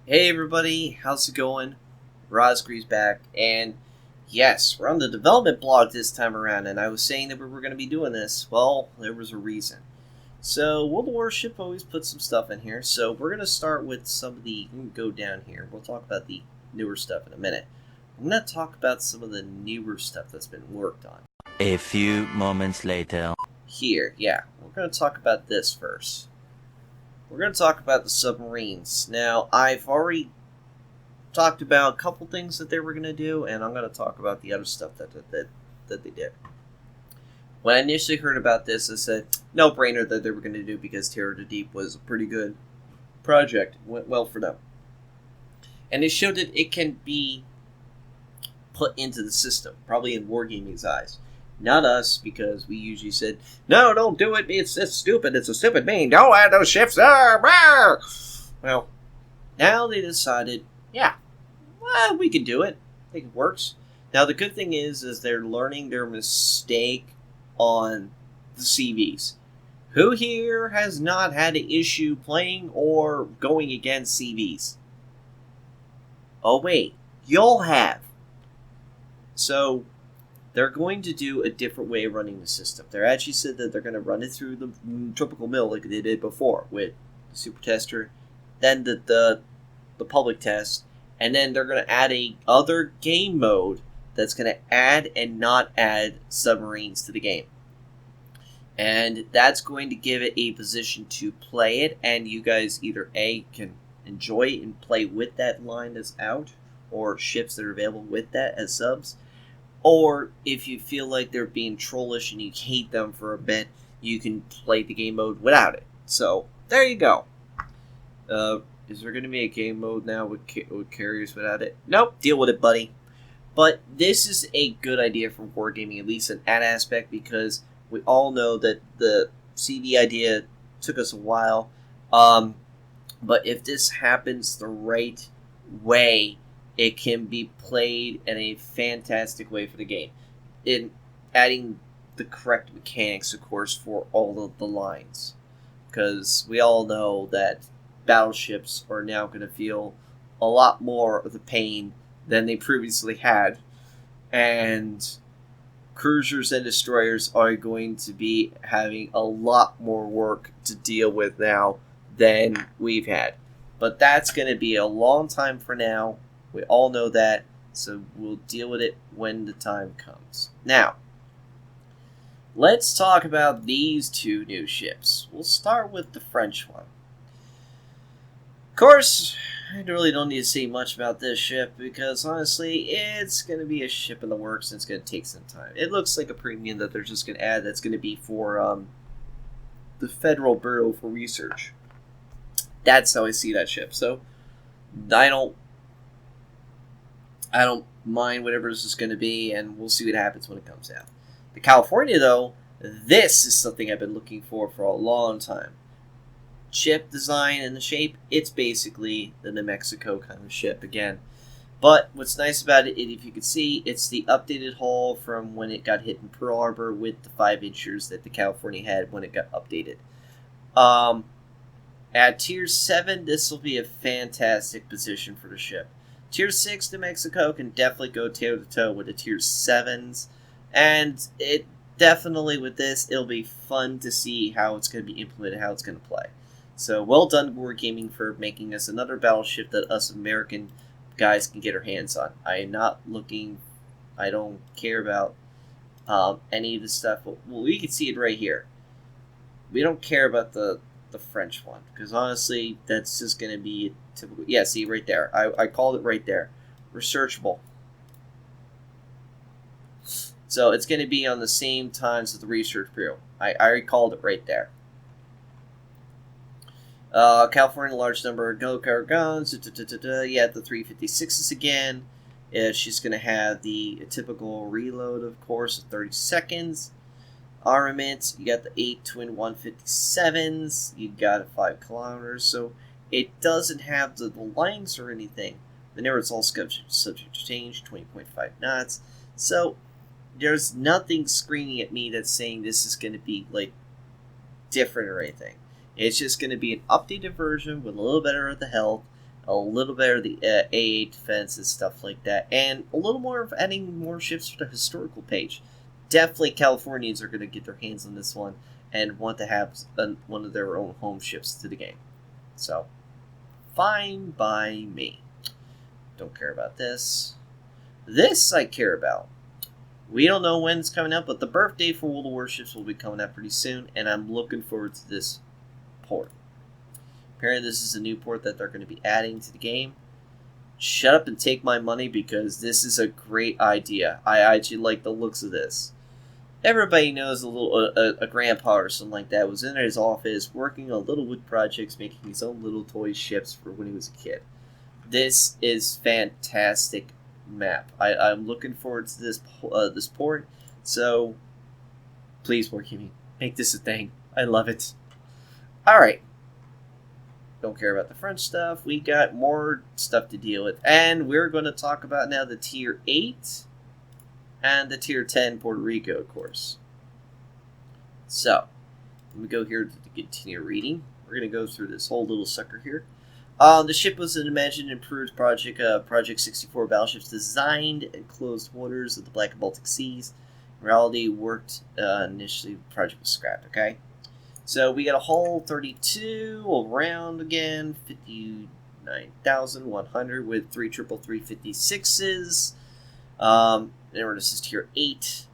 Hey everybody, how's it going? Rosgree's back, and yes, we're on the development blog this time around, and I was saying that we were going to be doing this. Well, there was a reason. So, World of Warship always puts some stuff in here, so we're going to start with some of the... go down here. We'll talk about the newer stuff in a minute. I'm going to talk about some of the newer stuff that's been worked on. A few moments later. Here, yeah, we're going to talk about this first. We're going to talk about the submarines. Now, I've already talked about a couple things that they were going to do, and I'm going to talk about the other stuff that they did. When I initially heard about this, I said, no-brainer that they were going to do because Terror to Deep was a pretty good project. It went well for them. And it showed that it can be put into the system, probably in Wargaming's eyes. Not us, because we usually said, no, don't do it, it's stupid, it's a stupid main, don't add those ships there. Well, now they decided, yeah, well, we can do it. I think it works. Now, the good thing is they're learning their mistake on the CVs. Who here has not had an issue playing or going against CVs? Oh, wait, y'all have. So, they're going to do a different way of running the system. They're actually said that they're going to run it through the typical mill like they did before with the super tester, then the public test, and then they're going to add a other game mode that's going to add and not add submarines to the game. And that's going to give it a position to play it, and you guys either A, can enjoy it and play with that line that's out, or ships that are available with that as subs. Or if you feel like they're being trollish and you hate them for a bit, you can play the game mode without it. So, there you go. Is there going to be a game mode now with carriers without it? Nope, deal with it, buddy. But this is a good idea for Wargaming, at least in that aspect, because we all know that the CD idea took us a while. But if this happens the right way, it can be played in a fantastic way for the game. In adding the correct mechanics, of course, for all of the lines. Because we all know that battleships are now going to feel a lot more of the pain than they previously had. And cruisers and destroyers are going to be having a lot more work to deal with now than we've had. But that's going to be a long time for now. We all know that, so we'll deal with it when the time comes. Now, let's talk about these two new ships. We'll start with the French one. Of course, I really don't need to say much about this ship because, honestly, it's going to be a ship in the works and it's going to take some time. It looks like a premium that they're just going to add that's going to be for the Federal Bureau for Research. That's how I see that ship. So, I don't mind whatever this is going to be, and we'll see what happens when it comes out. The California, though, this is something I've been looking for a long time. Ship design and the shape, it's basically the New Mexico kind of ship again. But what's nice about it, if you can see, it's the updated hull from when it got hit in Pearl Harbor with the 5-inchers that the California had when it got updated. At Tier 7, this will be a fantastic position for the ship. Tier 6 New Mexico can definitely go toe-to-toe with the Tier 7s. And it definitely, with this, it'll be fun to see how it's going to be implemented, how it's going to play. So, well done, Wargaming, for making us another battleship that us American guys can get our hands on. I am not looking... I don't care about any of this stuff. Well, we can see it right here. We don't care about the French one, because honestly, that's just going to be typical. Yeah, see right there. I called it right there. Researchable. So it's going to be on the same times as the Research Bureau. I already called it right there. California, large number of go-kart guns. Yeah, the 356s again. She's going to have the typical reload, of course, of 30 seconds. Armament, you got the 8 twin 157s, you got 5 kilometers, so it doesn't have the lengths or anything. Whenever it's all subject to change, 20.5 knots. So there's nothing screaming at me that's saying this is going to be like different or anything. It's just going to be an updated version with a little better of the health, a little bit of the A8 defense and stuff like that, and a little more of adding more ships for the historical page. Definitely Californians are going to get their hands on this one and want to have one of their own home ships to the game. So, fine by me. Don't care about this. This I care about. We don't know when it's coming out, but the birthday for World of Warships will be coming out pretty soon, and I'm looking forward to this port. Apparently this is a new port that they're going to be adding to the game. Shut up and take my money, because this is a great idea. I actually like the looks of this. Everybody knows a grandpa or something like that was in his office working on little wood projects, making his own little toy ships for when he was a kid. This is fantastic map. I'm looking forward to this port. So please, Wargaming, make this a thing. I love it. All right. Don't care about the French stuff. We got more stuff to deal with. And we're going to talk about now the Tier 8 and the Tier 10 Puerto Rico, of course. So, let me go here to continue reading. We're going to go through this whole little sucker here. The ship was an imagined improved project, Project 64 battleships designed in closed waters of the Black and Baltic Seas. In reality, worked initially, the project was scrapped, okay? So we got a hull 32 around again, 59,100 with 3 33356s. This is Tier 8.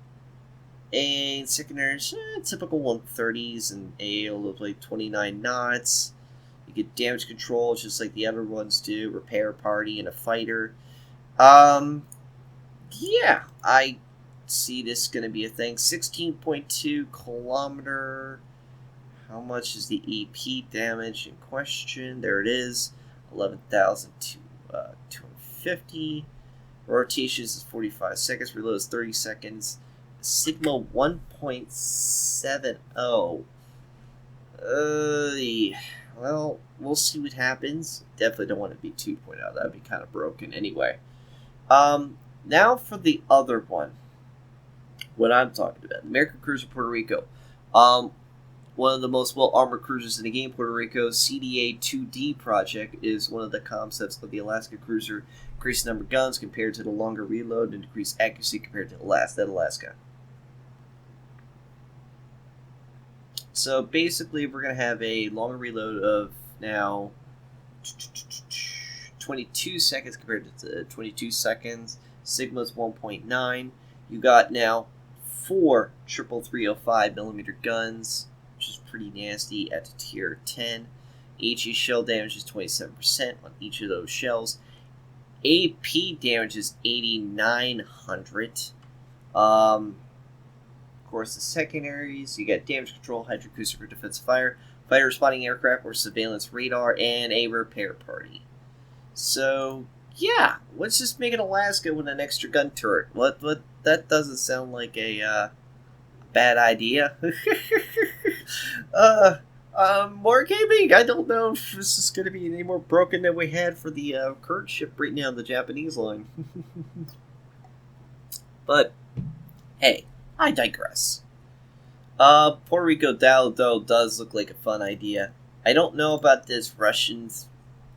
And secondary, typical 130s and able to play 29 knots. You get damage control just like the other ones do, repair party and a fighter. Yeah, I see this going to be a thing. 16.2 kilometer. How much is the EP damage in question? There it is. 11,250. Rotations is 45 seconds. Reload is 30 seconds. Sigma 1.70. Well, we'll see what happens. Definitely don't want to be 2.0. That would be kind of broken anyway. Now for the other one. What I'm talking about. American Cruiser Puerto Rico. One of the most well-armored cruisers in the game, Puerto Rico's CDA-2D project is one of the concepts of the Alaska Cruiser. Increased number of guns compared to the longer reload and decreased accuracy compared to that Alaska. So basically, we're going to have a longer reload of now 22 seconds compared to 22 seconds. Sigma's 1.9. You got now 4 305 millimeter guns, which is pretty nasty at Tier 10. HE shell damage is 27% on each of those shells. AP damage is 8,900. Of course, the secondaries, you got damage control, hydroacoustic for defensive fire, fighter responding aircraft or surveillance radar, and a repair party. So, yeah, let's just make it Alaska with an extra gun turret. What? That doesn't sound like a bad idea. More gaming. I don't know if this is going to be any more broken than we had for the current ship right now on the Japanese line. But, hey, I digress. Puerto Rico Dao, though, does look like a fun idea. I don't know about this Russian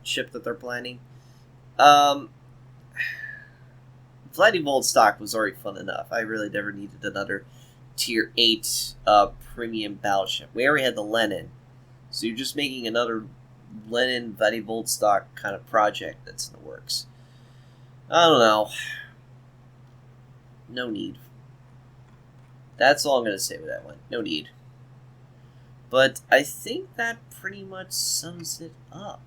ship that they're planning. Vladivostok was already fun enough. I really never needed another Tier 8 premium battleship. We already had the Lenin. So you're just making another Lenin Vladivostok kind of project that's in the works. I don't know. No need. That's all I'm going to say with that one. No need. But I think that pretty much sums it up.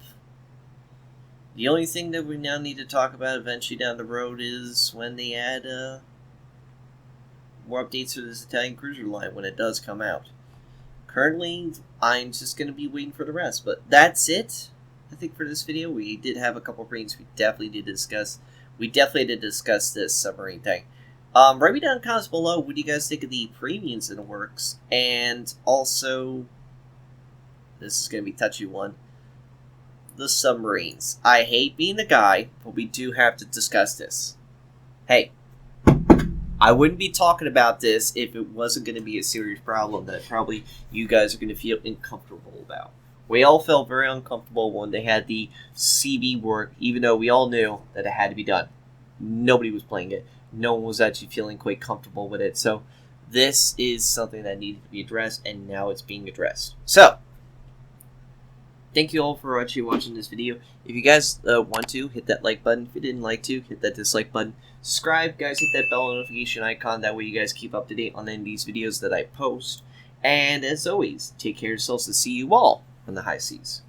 The only thing that we now need to talk about eventually down the road is when they add more updates to this Italian cruiser line when it does come out. Currently, I'm just going to be waiting for the rest. But that's it, I think, for this video. We did have a couple of things we definitely did discuss. We definitely did discuss this submarine thing. Write me down in the comments below what do you guys think of the premiums in the works. And also, this is going to be a touchy one, the submarines. I hate being the guy, but we do have to discuss this. Hey, I wouldn't be talking about this if it wasn't going to be a serious problem that probably you guys are going to feel uncomfortable about. We all felt very uncomfortable when they had the CB work, even though we all knew that it had to be done. Nobody was playing it. No one was actually feeling quite comfortable with it. So this is something that needed to be addressed, and now it's being addressed. So, thank you all for actually watching this video. If you guys want to, hit that like button. If you didn't like to, hit that dislike button. Subscribe, guys, hit that bell notification icon. That way you guys keep up to date on any of these videos that I post. And as always, take care of yourselves and see you all on the high seas.